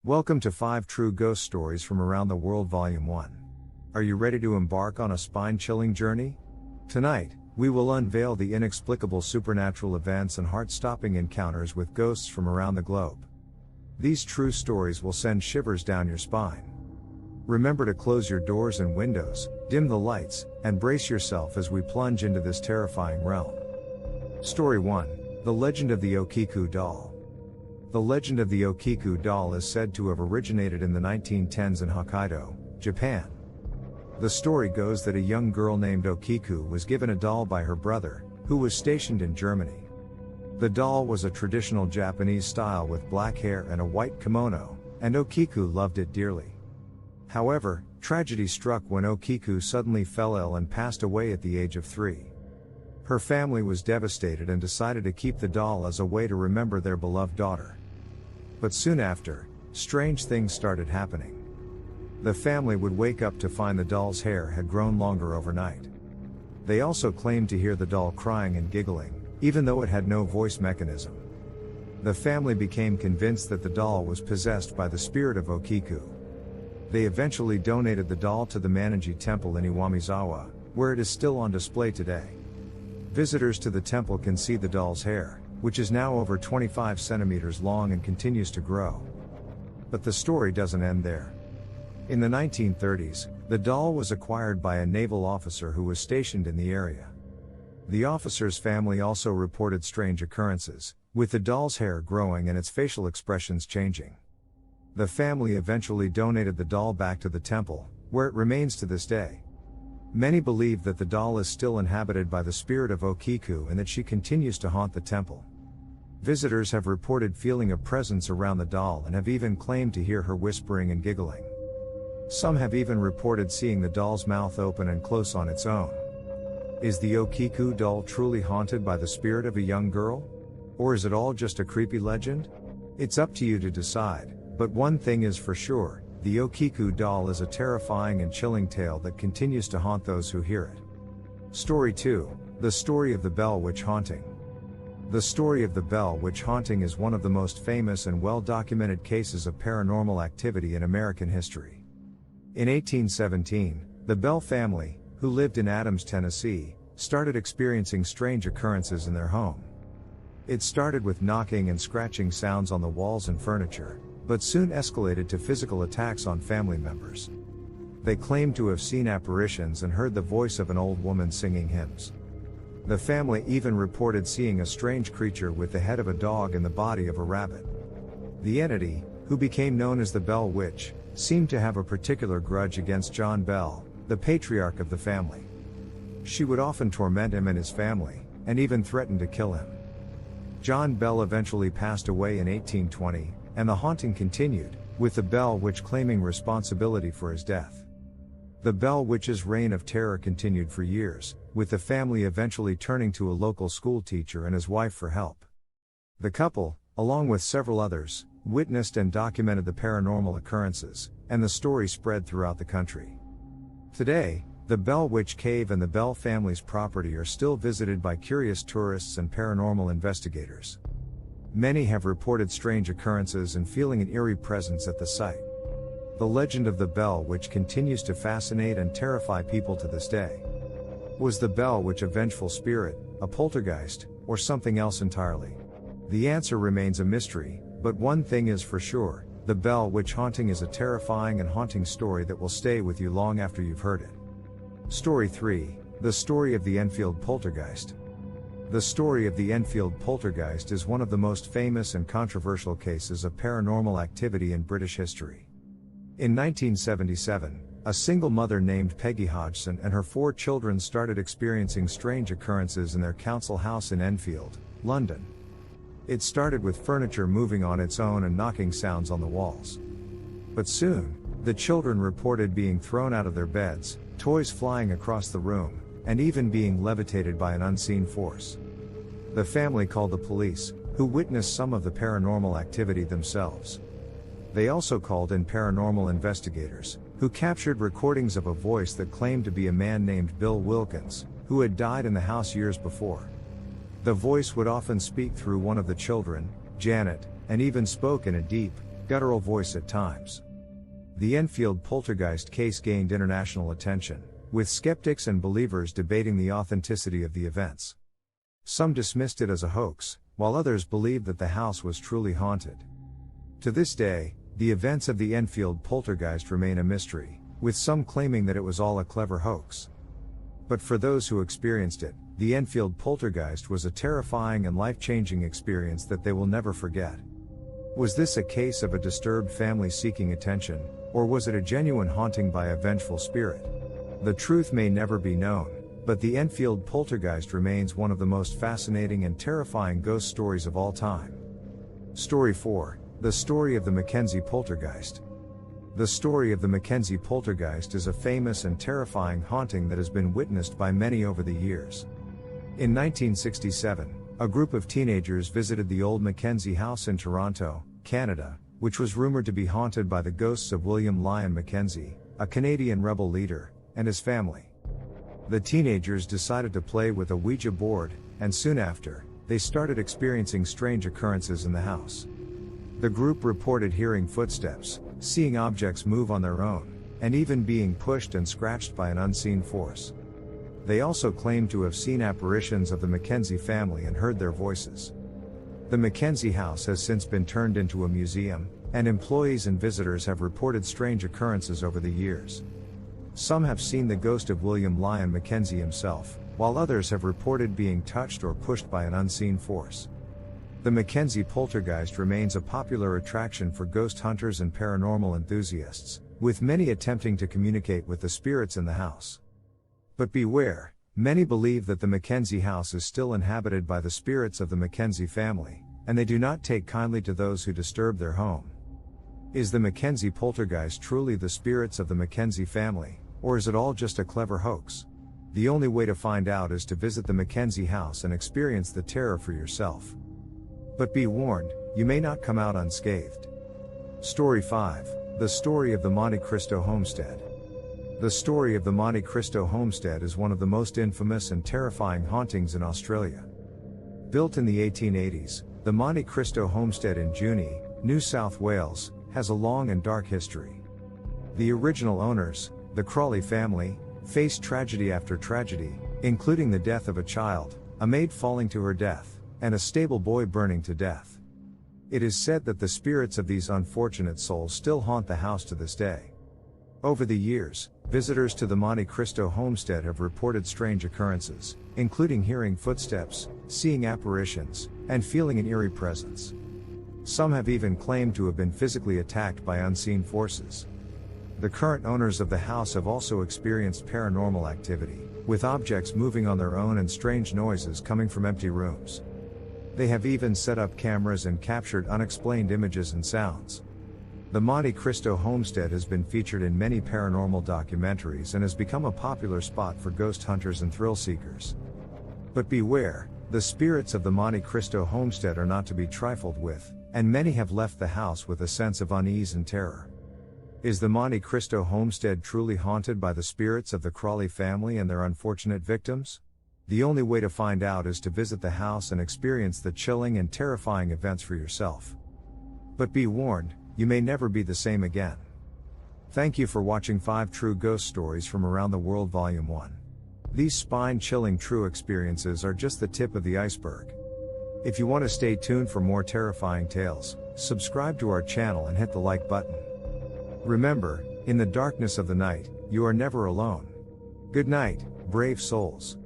Welcome to 5 True Ghost Stories from Around the World Volume 1. Are you ready to embark on a spine-chilling journey? Tonight, we will unveil the inexplicable supernatural events and heart-stopping encounters with ghosts from around the globe. These true stories will send shivers down your spine. Remember to close your doors and windows, dim the lights, and brace yourself as we plunge into this terrifying realm. Story 1: The Legend of the Okiku Doll. The legend of the Okiku doll is said to have originated in the 1910s in Hokkaido, Japan. The story goes that a young girl named Okiku was given a doll by her brother, who was stationed in Germany. The doll was a traditional Japanese style with black hair and a white kimono, and Okiku loved it dearly. However, tragedy struck when Okiku suddenly fell ill and passed away at the age of 3. Her family was devastated and decided to keep the doll as a way to remember their beloved daughter. But soon after, strange things started happening. The family would wake up to find the doll's hair had grown longer overnight. They also claimed to hear the doll crying and giggling, even though it had no voice mechanism. The family became convinced that the doll was possessed by the spirit of Okiku. They eventually donated the doll to the Manenji Temple in Iwamizawa, where it is still on display today. Visitors to the temple can see the doll's hair, which is now over 25 centimeters long and continues to grow. But the story doesn't end there. In the 1930s, the doll was acquired by a naval officer who was stationed in the area. The officer's family also reported strange occurrences, with the doll's hair growing and its facial expressions changing. The family eventually donated the doll back to the temple, where it remains to this day. Many believe that the doll is still inhabited by the spirit of Okiku and that she continues to haunt the temple. Visitors have reported feeling a presence around the doll and have even claimed to hear her whispering and giggling. Some have even reported seeing the doll's mouth open and close on its own. Is the Okiku doll truly haunted by the spirit of a young girl? Or is it all just a creepy legend? It's up to you to decide, but one thing is for sure, the Okiku doll is a terrifying and chilling tale that continues to haunt those who hear it. Story 2: The Story of the Bell Witch Haunting. The story of the Bell Witch haunting is one of the most famous and well-documented cases of paranormal activity in American history. In 1817, the Bell family, who lived in Adams, Tennessee, started experiencing strange occurrences in their home. It started with knocking and scratching sounds on the walls and furniture, but soon escalated to physical attacks on family members. They claimed to have seen apparitions and heard the voice of an old woman singing hymns. The family even reported seeing a strange creature with the head of a dog and the body of a rabbit. The entity, who became known as the Bell Witch, seemed to have a particular grudge against John Bell, the patriarch of the family. She would often torment him and his family, and even threaten to kill him. John Bell eventually passed away in 1820, and the haunting continued, with the Bell Witch claiming responsibility for his death. The Bell Witch's reign of terror continued for years, with the family eventually turning to a local school teacher and his wife for help. The couple, along with several others, witnessed and documented the paranormal occurrences, and the story spread throughout the country. Today, the Bell Witch Cave and the Bell family's property are still visited by curious tourists and paranormal investigators. Many have reported strange occurrences and feeling an eerie presence at the site. The legend of the Bell Witch continues to fascinate and terrify people to this day. Was the Bell Witch a vengeful spirit, a poltergeist, or something else entirely? The answer remains a mystery, but one thing is for sure, the Bell Witch haunting is a terrifying and haunting story that will stay with you long after you've heard it. Story 3: The Story of the Enfield Poltergeist. The story of the Enfield Poltergeist is one of the most famous and controversial cases of paranormal activity in British history. In 1977, a single mother named Peggy Hodgson and her 4 children started experiencing strange occurrences in their council house in Enfield, London. It started with furniture moving on its own and knocking sounds on the walls. But soon, the children reported being thrown out of their beds, toys flying across the room, and even being levitated by an unseen force. The family called the police, who witnessed some of the paranormal activity themselves. They also called in paranormal investigators, who captured recordings of a voice that claimed to be a man named Bill Wilkins, who had died in the house years before. The voice would often speak through one of the children, Janet, and even spoke in a deep, guttural voice at times. The Enfield poltergeist case gained international attention, with skeptics and believers debating the authenticity of the events. Some dismissed it as a hoax, while others believed that the house was truly haunted. To this day, the events of the Enfield poltergeist remain a mystery, with some claiming that it was all a clever hoax. But for those who experienced it, the Enfield poltergeist was a terrifying and life-changing experience that they will never forget. Was this a case of a disturbed family seeking attention, or was it a genuine haunting by a vengeful spirit? The truth may never be known, but the Enfield poltergeist remains one of the most fascinating and terrifying ghost stories of all time. Story 4: The Story of the Mackenzie Poltergeist. The story of the Mackenzie poltergeist is a famous and terrifying haunting that has been witnessed by many over the years. In 1967, a group of teenagers visited the old Mackenzie house in Toronto, Canada, which was rumored to be haunted by the ghosts of William Lyon Mackenzie, a Canadian rebel leader, and his family. The teenagers decided to play with a Ouija board, and soon after, they started experiencing strange occurrences in the house. The group reported hearing footsteps, seeing objects move on their own, and even being pushed and scratched by an unseen force. They also claimed to have seen apparitions of the Mackenzie family and heard their voices. The Mackenzie house has since been turned into a museum, and employees and visitors have reported strange occurrences over the years. Some have seen the ghost of William Lyon Mackenzie himself, while others have reported being touched or pushed by an unseen force. The Mackenzie poltergeist remains a popular attraction for ghost hunters and paranormal enthusiasts, with many attempting to communicate with the spirits in the house. But beware, many believe that the Mackenzie house is still inhabited by the spirits of the Mackenzie family, and they do not take kindly to those who disturb their home. Is the Mackenzie poltergeist truly the spirits of the Mackenzie family, or is it all just a clever hoax? The only way to find out is to visit the Mackenzie house and experience the terror for yourself. But be warned, you may not come out unscathed. Story 5: The Story of the Monte Cristo Homestead. The story of the Monte Cristo homestead is one of the most infamous and terrifying hauntings in Australia. Built in the 1880s, the Monte Cristo homestead in Junee, New South Wales, has a long and dark history. The original owners, the Crawley family, faced tragedy after tragedy, including the death of a child, a maid falling to her death, and a stable boy burning to death. It is said that the spirits of these unfortunate souls still haunt the house to this day. Over the years, visitors to the Monte Cristo homestead have reported strange occurrences, including hearing footsteps, seeing apparitions, and feeling an eerie presence. Some have even claimed to have been physically attacked by unseen forces. The current owners of the house have also experienced paranormal activity, with objects moving on their own and strange noises coming from empty rooms. They have even set up cameras and captured unexplained images and sounds. The Monte Cristo homestead has been featured in many paranormal documentaries and has become a popular spot for ghost hunters and thrill seekers. But beware, the spirits of the Monte Cristo homestead are not to be trifled with, and many have left the house with a sense of unease and terror. Is the Monte Cristo homestead truly haunted by the spirits of the Crawley family and their unfortunate victims? The only way to find out is to visit the house and experience the chilling and terrifying events for yourself. But be warned, you may never be the same again. Thank you for watching 5 True Ghost Stories from Around the World Volume 1. These spine-chilling true experiences are just the tip of the iceberg. If you want to stay tuned for more terrifying tales, subscribe to our channel and hit the like button. Remember, in the darkness of the night, you are never alone. Good night, brave souls.